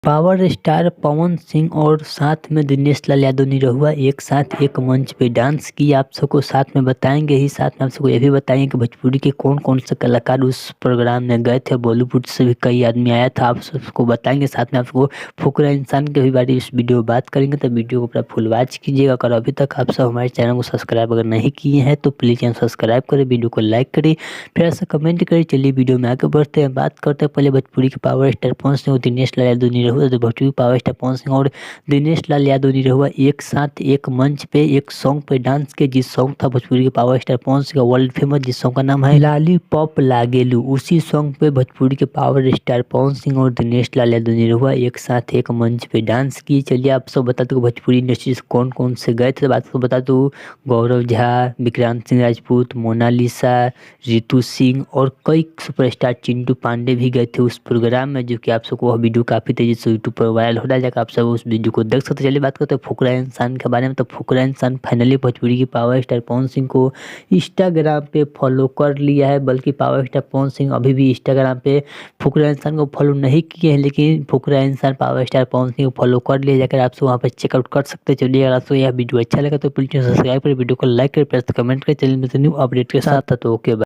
Power star Pawan Singh और साथ में दिनेश लाल यादव निरहुआ एक साथ एक मंच पे डांस किया। आप सबको साथ में बताएंगे ही, साथ में आप सबको ये भी बताएंगे कि भोजपुरी के कौन कौन से कलाकार उस प्रोग्राम में गए थे। बॉलीवुड से भी कई आदमी आया था, आप सबको बताएंगे। साथ में आप सबको फुकरा इंसान के भी बारे में इस वीडियो में बात करेंगे, तो वीडियो को पूरा फुल वॉच कीजिएगा। अगर अभी तक आप सब हमारे चैनल को सब्सक्राइब अगर नहीं किए हैं तो प्लीज़ चैनल सब्सक्राइब करें, वीडियो को लाइक करें, फिर ऐसा कमेंट करें। चलिए वीडियो में आगे बढ़ते हैं, बात करते हैं पहले भोजपुरी के पावर स्टार पवन सिंह और दिनेश लाल यादव निरहुआ। तो भोजपुरी पावर स्टार पवन सिंह और दिनेश लाल यादव निरहुआ एक साथ एक मंच पे एक सॉन्ग पे डांस किए, जिस सॉन्ग था भोजपुरी के पावर स्टार पवन सिंह का वर्ल्ड फेमस, जिस सॉन्ग का नाम है लॉलीपॉप लागेलू। उसी सॉन्ग पे भोजपुरी के पावर स्टार पवन सिंह और दिनेश लाल यादव निरहुआ एक साथ एक मंच पे डांस किए। चलिए आप सब बता दो भोजपुरी इंडस्ट्री से कौन कौन से गए थे, बात को बता दो। गौरव झा, विक्रांत सिंह राजपूत, मोनालिसा, रितु सिंह और कई सुपरस्टार चिंटू पांडे भी गए थे उस प्रोग्राम में, जो कि आप सबको वह वीडियो काफ़ी तेजी से यूट्यूब पर वायरल हो रहा है, आप सब उस वीडियो को देख सकते हैं। चलिए बात करते हैं फुकरा इंसान के बारे में। तो फुकरा इंसान फाइनली भोजपुरी की पावर स्टार पवन सिंह को इंस्टाग्राम पे फॉलो कर लिया है। बल्कि पावर स्टार पवन सिंह अभी भी इंस्टाग्राम पे फुकरा इंसान को फॉलो नहीं किए हैं, लेकिन फुकरा इंसान पावर स्टार पवन सिंह को फॉलो कर लिया, जाकर आप सब वहाँ पर चेकआउट कर सकते हैं। चलिए अगर आपको यह वीडियो अच्छा लगा तो प्लीज सब्सक्राइब करें, वीडियो को लाइक करें, प्लस कमेंट करें। चलिए न्यू अपडेट के साथ तो ओके।